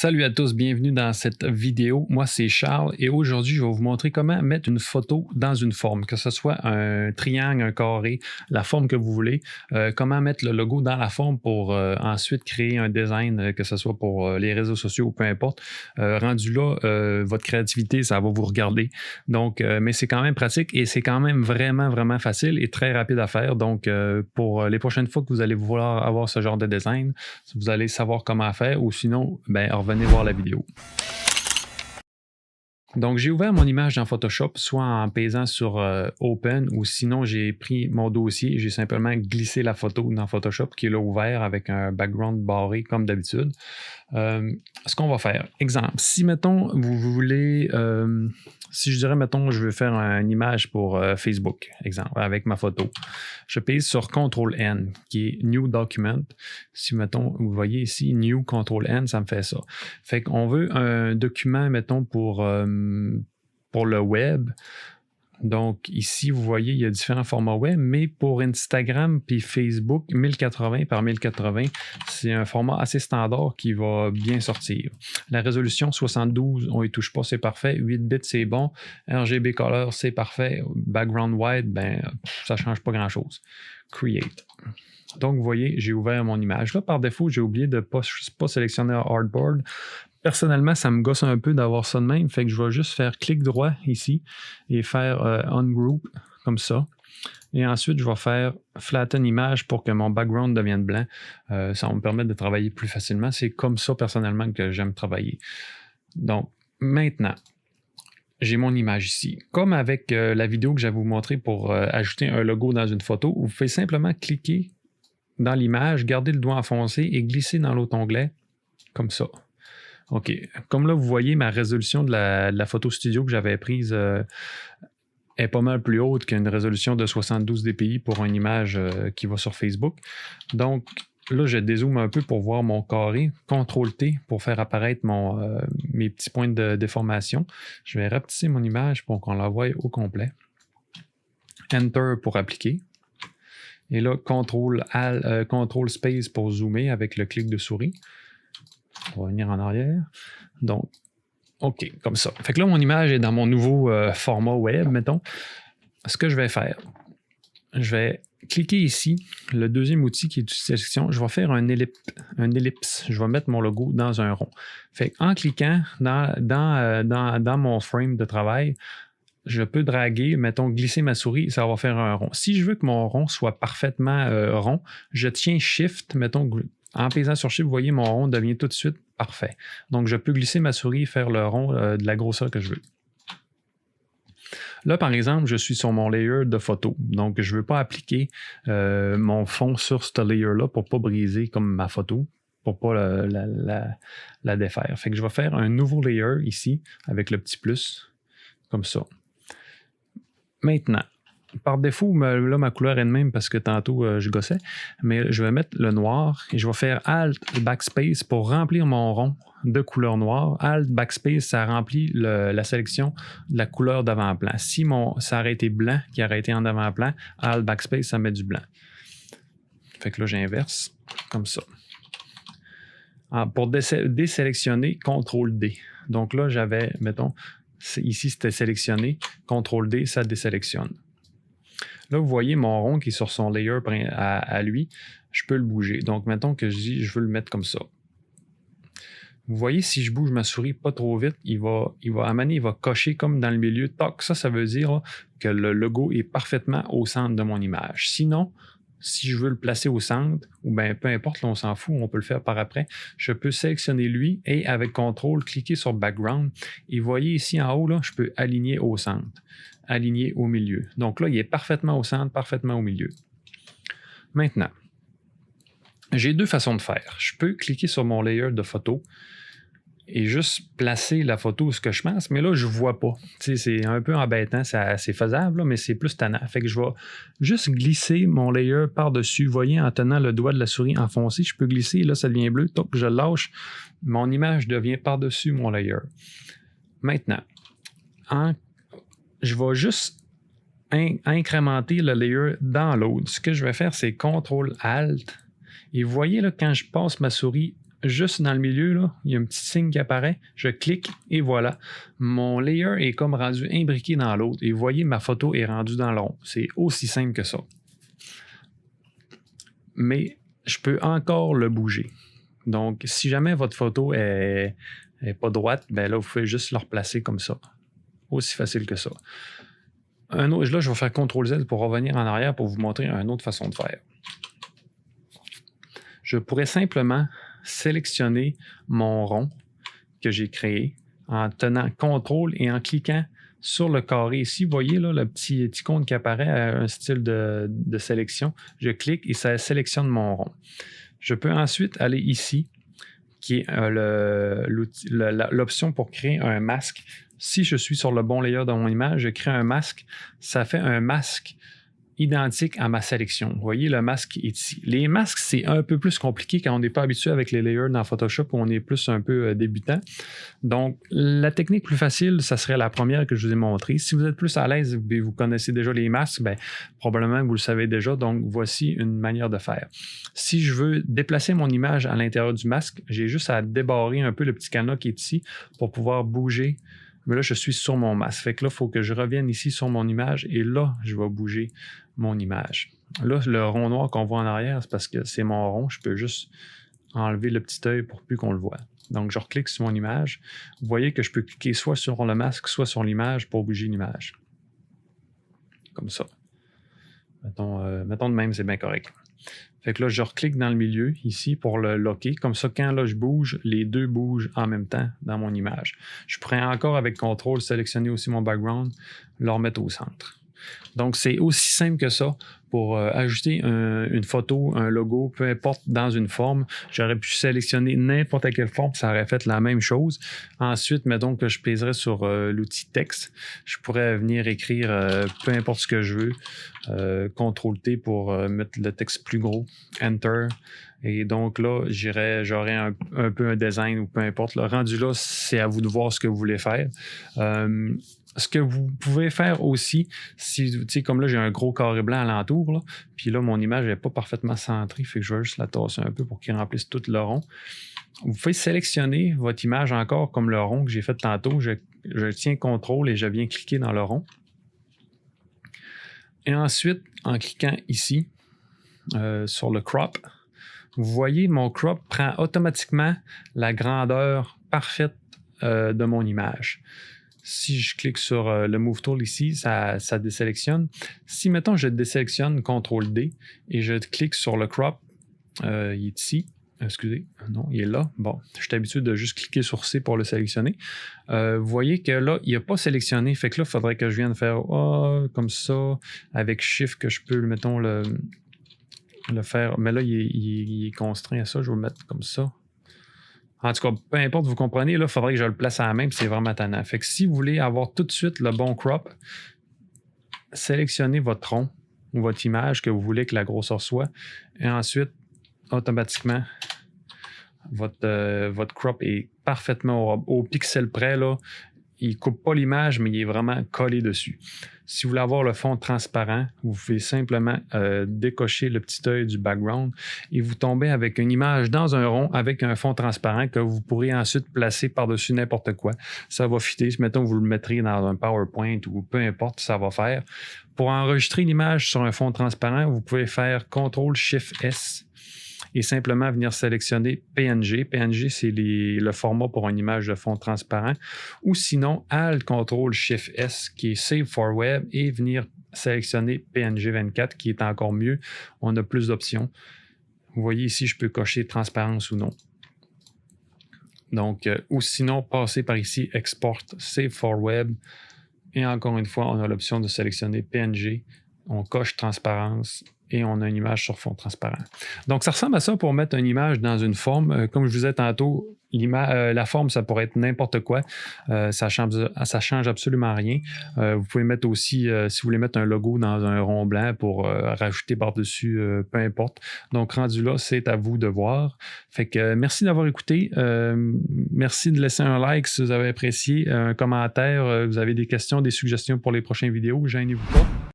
Salut à tous, bienvenue dans cette vidéo. Moi, c'est Charles et aujourd'hui, je vais vous montrer comment mettre une photo dans une forme, que ce soit un triangle, un carré, la forme que vous voulez, comment mettre le logo dans la forme pour ensuite créer un design, que ce soit pour les réseaux sociaux ou peu importe. Rendu là, votre créativité, ça va vous regarder. Donc, mais c'est quand même pratique et c'est quand même vraiment facile et très rapide à faire. Donc, pour les prochaines fois que vous allez vouloir avoir ce genre de design, vous allez savoir comment faire ou sinon, revenez voir la vidéo. Donc, j'ai ouvert mon image dans Photoshop, soit en pesant sur Open ou sinon j'ai pris mon dossier et j'ai simplement glissé la photo dans Photoshop qui est là ouvert avec un background barré comme d'habitude. Ce qu'on va faire, exemple, si mettons vous voulez, si je dirais mettons je veux faire une image pour Facebook, exemple, avec ma photo, je pèse sur CTRL-N qui est New Document. Si mettons, vous voyez ici, New CTRL-N, ça me fait ça. Fait qu'on veut un document, mettons, pour le web. Donc, ici, vous voyez, il y a différents formats web, mais pour Instagram puis Facebook, 1080 par 1080, c'est un format assez standard qui va bien sortir. La résolution 72, on y touche pas, c'est parfait. 8 bits, c'est bon. RGB Color, c'est parfait. Background White, ça change pas grand-chose. Create. Donc, vous voyez, j'ai ouvert mon image. Là, par défaut, j'ai oublié de ne pas sélectionner un Artboard. Personnellement, ça me gosse un peu d'avoir ça de même, fait que je vais juste faire clic droit ici et faire Ungroup comme ça. Et ensuite, je vais faire Flatten Image pour que mon background devienne blanc. Ça va me permettre de travailler plus facilement. C'est comme ça, personnellement, que j'aime travailler. Donc, maintenant, j'ai mon image ici. Comme avec la vidéo que je vais vous montrer pour ajouter un logo dans une photo, vous pouvez simplement cliquer dans l'image, garder le doigt enfoncé et glisser dans l'autre onglet, comme ça. OK. Comme là, vous voyez, ma résolution de la photo studio que j'avais prise est pas mal plus haute qu'une résolution de 72 dpi pour une image qui va sur Facebook. Donc, là, je dézoome un peu pour voir mon carré. CTRL-T pour faire apparaître mes petits points de déformation. Je vais rapetisser mon image pour qu'on la voie au complet. Enter pour appliquer. Et là, CTRL Space pour zoomer avec le clic de souris. On va venir en arrière. Donc, OK, comme ça. Fait que là, mon image est dans mon nouveau format web, mettons. Ce que je vais faire, je vais cliquer ici, le deuxième outil qui est de sélection. Je vais faire un ellipse. Je vais mettre mon logo dans un rond. Fait qu'en cliquant dans mon frame de travail, je peux draguer, mettons, glisser ma souris, ça va faire un rond. Si je veux que mon rond soit parfaitement rond, je tiens Shift, mettons, en pesant sur Shift, vous voyez, mon rond devient tout de suite parfait. Donc, je peux glisser ma souris et faire le rond de la grosseur que je veux. Là, par exemple, je suis sur mon layer de photo. Donc, je ne veux pas appliquer mon fond sur ce layer-là pour ne pas briser comme ma photo, pour ne pas la défaire. Fait que je vais faire un nouveau layer ici avec le petit plus, comme ça. Maintenant, par défaut, là, ma couleur est de même parce que tantôt, je gossais, mais je vais mettre le noir et je vais faire Alt Backspace pour remplir mon rond de couleur noire. Alt Backspace, ça remplit la sélection de la couleur d'avant-plan. Si ça aurait été blanc qui aurait été en avant-plan, Alt Backspace, ça met du blanc. Fait que là, j'inverse comme ça. Pour désélectionner, CTRL-D. Donc là, j'avais, mettons, ici, c'était sélectionné. CTRL-D, ça désélectionne. Là, vous voyez mon rond qui est sur son layer à lui. Je peux le bouger. Donc, mettons que je dis, je veux le mettre comme ça. Vous voyez, si je bouge ma souris pas trop vite, il va cocher comme dans le milieu. Toc, ça veut dire là, que le logo est parfaitement au centre de mon image. Sinon, si je veux le placer au centre, ou peu importe, là, on s'en fout, on peut le faire par après, je peux sélectionner lui et avec CTRL, cliquer sur Background. Et vous voyez ici en haut, là, je peux aligner au centre, aligner au milieu. Donc là, il est parfaitement au centre, parfaitement au milieu. Maintenant, j'ai deux façons de faire. Je peux cliquer sur mon layer de photo et juste placer la photo où ce que je pense, mais là, je ne vois pas. C'est un peu embêtant, c'est faisable, là, mais c'est plus tannant. Fait que je vais juste glisser mon layer par-dessus. Vous voyez, en tenant le doigt de la souris enfoncé, je peux glisser, et là, ça devient bleu. Donc, je lâche, mon image devient par-dessus mon layer. Maintenant, je vais juste incrémenter le layer dans l'autre. Ce que je vais faire, c'est CTRL-ALT. Et vous voyez, là, quand je passe ma souris juste dans le milieu, là, il y a un petit signe qui apparaît. Je clique et voilà. Mon layer est comme rendu imbriqué dans l'autre. Et vous voyez, ma photo est rendue dans le rond. C'est aussi simple que ça. Mais je peux encore le bouger. Donc, si jamais votre photo est pas droite, ben là, vous pouvez juste le replacer comme ça. Aussi facile que ça. Là, je vais faire CTRL-Z pour revenir en arrière pour vous montrer une autre façon de faire. Je pourrais simplement sélectionner mon rond que j'ai créé en tenant CTRL et en cliquant sur le carré ici. Vous voyez là, le petit icône qui apparaît à un style de sélection. Je clique et ça sélectionne mon rond. Je peux ensuite aller ici, qui est l'option pour créer un masque. Si je suis sur le bon layer de mon image, je crée un masque. Ça fait un masque identique à ma sélection. Vous voyez, le masque est ici. Les masques, c'est un peu plus compliqué quand on n'est pas habitué avec les layers dans Photoshop où on est plus un peu débutant. Donc, la technique plus facile, ça serait la première que je vous ai montrée. Si vous êtes plus à l'aise et vous connaissez déjà les masques, bien, probablement que vous le savez déjà. Donc, voici une manière de faire. Si je veux déplacer mon image à l'intérieur du masque, j'ai juste à débarrer un peu le petit canard qui est ici pour pouvoir bouger. Mais là, je suis sur mon masque. Fait que là, il faut que je revienne ici sur mon image et là, je vais bouger mon image. Là, le rond noir qu'on voit en arrière, c'est parce que c'est mon rond. Je peux juste enlever le petit œil pour plus qu'on le voit. Donc, je reclique sur mon image. Vous voyez que je peux cliquer soit sur le masque, soit sur l'image pour bouger l'image. Comme ça. Mettons de même, c'est bien correct. Fait que là, je reclique dans le milieu ici pour le locker. Comme ça, quand là, je bouge, les deux bougent en même temps dans mon image. Je pourrais encore avec CTRL sélectionner aussi mon background, le remettre au centre. Donc, c'est aussi simple que ça pour ajouter une photo, un logo, peu importe, dans une forme. J'aurais pu sélectionner n'importe quelle forme, ça aurait fait la même chose. Ensuite, mettons que je pèserais sur l'outil texte. Je pourrais venir écrire peu importe ce que je veux. CTRL-T pour mettre le texte plus gros. Enter. Et donc là, j'aurais un peu un design ou peu importe. Le rendu là, c'est à vous de voir ce que vous voulez faire. Ce que vous pouvez faire aussi, si tu sais, comme là, j'ai un gros carré blanc alentour, là, puis là, mon image n'est pas parfaitement centrée, fait que je vais juste la tasser un peu pour qu'il remplisse tout le rond. Vous pouvez sélectionner votre image encore comme le rond que j'ai fait tantôt. Je tiens CTRL et je viens cliquer dans le rond. Et ensuite, en cliquant ici, sur le crop, vous voyez, mon crop prend automatiquement la grandeur parfaite de mon image. Si je clique sur le Move Tool ici, ça désélectionne. Si, mettons, je désélectionne CTRL-D et je clique sur le crop, il est ici. Excusez, non, il est là. Bon, je suis habitué de juste cliquer sur C pour le sélectionner. Vous voyez que là, il n'a pas sélectionné. Fait que là, il faudrait que je vienne faire comme ça, avec Shift, que je peux, mettons, le faire. Mais là, il est contraint à ça. Je vais le mettre comme ça. En tout cas, peu importe, vous comprenez, là, il faudrait que je le place à la main, puis c'est vraiment tannant. Fait que si vous voulez avoir tout de suite le bon crop, sélectionnez votre rond ou votre image que vous voulez que la grosseur soit, et ensuite, automatiquement, votre crop est parfaitement au pixel près, là. Il ne coupe pas l'image, mais il est vraiment collé dessus. Si vous voulez avoir le fond transparent, vous pouvez simplement décocher le petit œil du background et vous tombez avec une image dans un rond avec un fond transparent que vous pourrez ensuite placer par-dessus n'importe quoi. Ça va fitter. Mettons, vous le mettrez dans un PowerPoint ou peu importe, ça va faire. Pour enregistrer l'image sur un fond transparent, vous pouvez faire CTRL-SHIFT-S et simplement venir sélectionner PNG. PNG, c'est le format pour une image de fond transparent. Ou sinon, Alt-CTRL-SHIFT-S, qui est Save for Web, et venir sélectionner PNG 24, qui est encore mieux. On a plus d'options. Vous voyez ici, je peux cocher transparence ou non. Donc, ou sinon, passer par ici, Export, Save for Web. Et encore une fois, on a l'option de sélectionner PNG. On coche transparence et on a une image sur fond transparent. Donc, ça ressemble à ça pour mettre une image dans une forme. Comme je vous disais tantôt, la forme, ça pourrait être n'importe quoi. Ça change absolument rien. Vous pouvez mettre aussi, si vous voulez mettre un logo dans un rond blanc pour rajouter par-dessus, peu importe. Donc, rendu là, c'est à vous de voir. Fait que merci d'avoir écouté. Merci de laisser un like si vous avez apprécié, un commentaire. Vous avez des questions, des suggestions pour les prochaines vidéos. Gênez-vous pas.